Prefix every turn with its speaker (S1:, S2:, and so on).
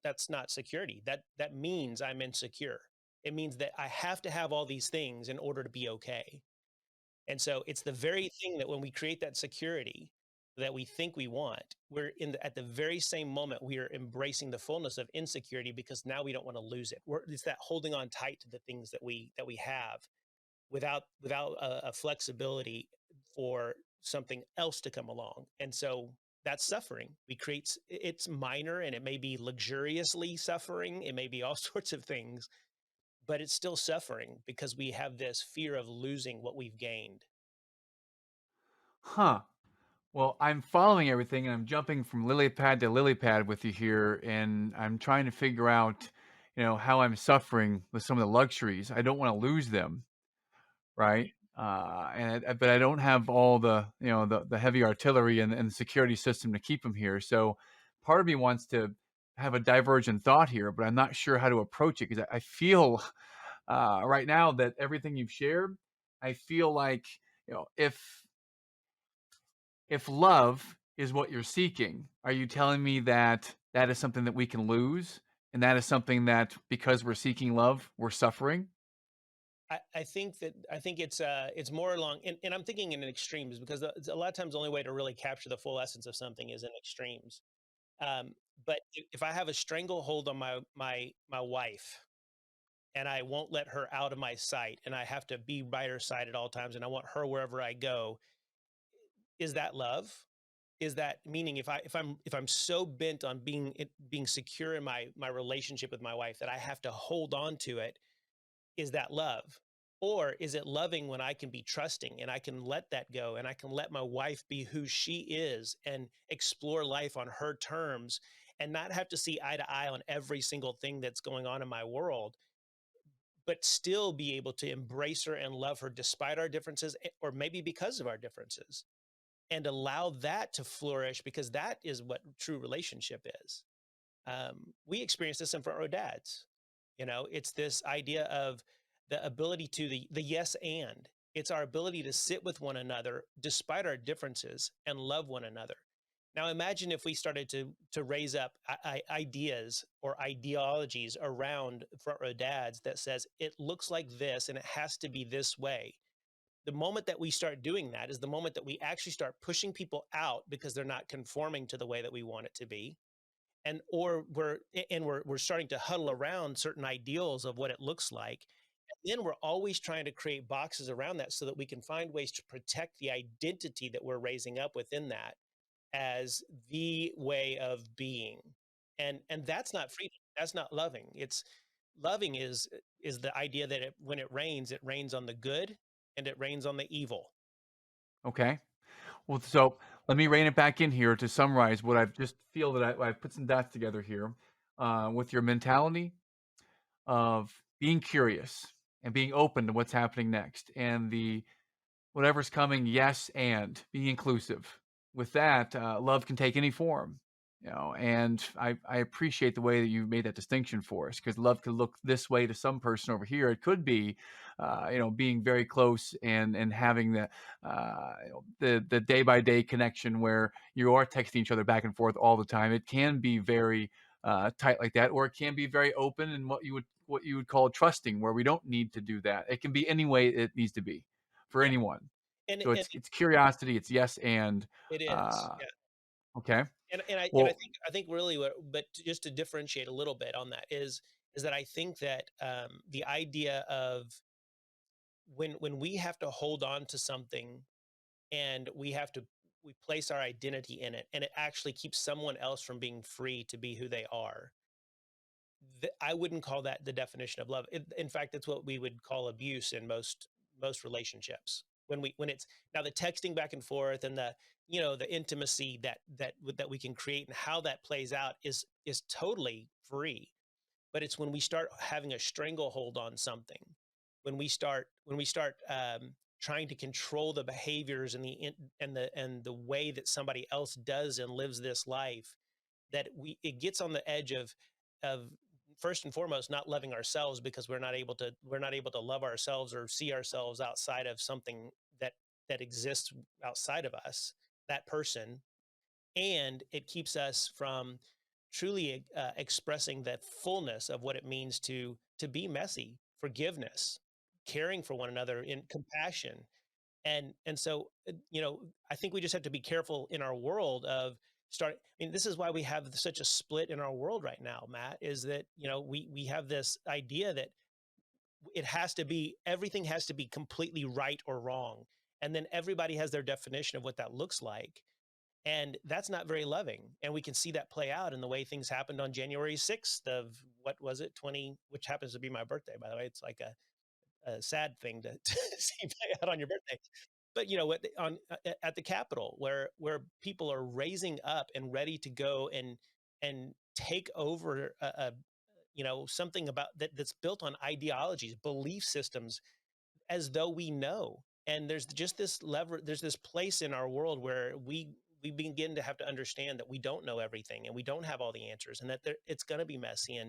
S1: that's not security. That means I'm insecure. It means that I have to have all these things in order to be okay. And so it's the very thing that when we create that security that we think we want, we're at the very same moment we are embracing the fullness of insecurity because now we don't want to lose it. It's that holding on tight to the things that we have without a flexibility for something else to come along. And so that's suffering. It's minor and it may be luxuriously suffering. It may be all sorts of things, but it's still suffering because we have this fear of losing what we've gained.
S2: Huh. Well, I'm following everything and I'm jumping from lily pad to lily pad with you here, and I'm trying to figure out, how I'm suffering with some of the luxuries. I don't want to lose them, right? But I don't have all the heavy artillery and the security system to keep them here. So part of me wants to have a divergent thought here, but I'm not sure how to approach it because I feel right now that everything you've shared, I feel like if love is what you're seeking, are you telling me that that is something that we can lose? And that is something that because we're seeking love, we're suffering?
S1: I think it's more along, and I'm thinking in extremes because a lot of times the only way to really capture the full essence of something is in extremes. Um, but if I have a stranglehold on my wife and I won't let her out of my sight and I have to be by her side at all times and I want her wherever I go, is that love? Is that meaning if I'm so bent on being secure in my relationship with my wife that I have to hold on to it, is that love? Or is it loving when I can be trusting and I can let that go and I can let my wife be who she is and explore life on her terms and not have to see eye to eye on every single thing that's going on in my world, but still be able to embrace her and love her despite our differences or maybe because of our differences and allow that to flourish because that is what true relationship is. We experience this in front row dads. It's this idea of the ability to the yes and. It's our ability to sit with one another despite our differences and love one another. Now imagine if we started to raise up ideas or ideologies around front row dads that says it looks like this and it has to be this way. The moment that we start doing that is the moment that we actually start pushing people out because they're not conforming to the way that we want it to be, and or we're starting to huddle around certain ideals of what it looks like, and then we're always trying to create boxes around that so that we can find ways to protect the identity that we're raising up within that as the way of being. And that's not freedom, that's not loving. It's loving is the idea that when it rains on the good and it rains on the evil.
S2: Okay. Well, so let me rein it back in here to summarize what I've just feel that I've put some dots together here with your mentality of being curious and being open to what's happening next and the whatever's coming, yes, and being inclusive. With that, love can take any form, and I appreciate the way that you made that distinction for us because love could look this way to some person over here. It could be, being very close and having the day by day connection where you are texting each other back and forth all the time. It can be very tight like that, or it can be very open and what you would call trusting, where we don't need to do that. It can be any way it needs to be for
S1: Yeah.
S2: anyone. So
S1: And
S2: it's curiosity, it's yes and
S1: it is.
S2: uh,
S1: Yeah.
S2: okay.
S1: And
S2: Well,
S1: I think really just to differentiate a little bit on that is that I think that the idea of when we have to hold on to something and we place our identity in it and it actually keeps someone else from being free to be who they are. I wouldn't call that the definition of love. In fact, it's what we would call abuse in most relationships. When it's now the texting back and forth and the intimacy that we can create and how that plays out is totally free. But it's when we start having a stranglehold on something, when we start trying to control the behaviors and the way that somebody else does and lives this life, that we it gets on the edge of first and foremost not loving ourselves because we're not able to love ourselves or see ourselves outside of something that exists outside of us, that person. And it keeps us from truly expressing that fullness of what it means to be messy, forgiveness, caring for one another, in compassion. And so I think we just have to be careful in our world of start. I mean, this is why we have such a split in our world right now, Matt, is that we have this idea that it has to be, everything has to be completely right or wrong, and then everybody has their definition of what that looks like, and that's not very loving. And we can see that play out in the way things happened on January 6th of, what was it, 20, which happens to be my birthday, by the way. It's like a sad thing to, to see play out on your birthday. But what, on at the Capitol, where people are raising up and ready to go and take over something about that's built on ideologies, belief systems, as though we know. And there's just this lever, there's this place in our world where we begin to have to understand that we don't know everything, and we don't have all the answers, and that it's going to be messy.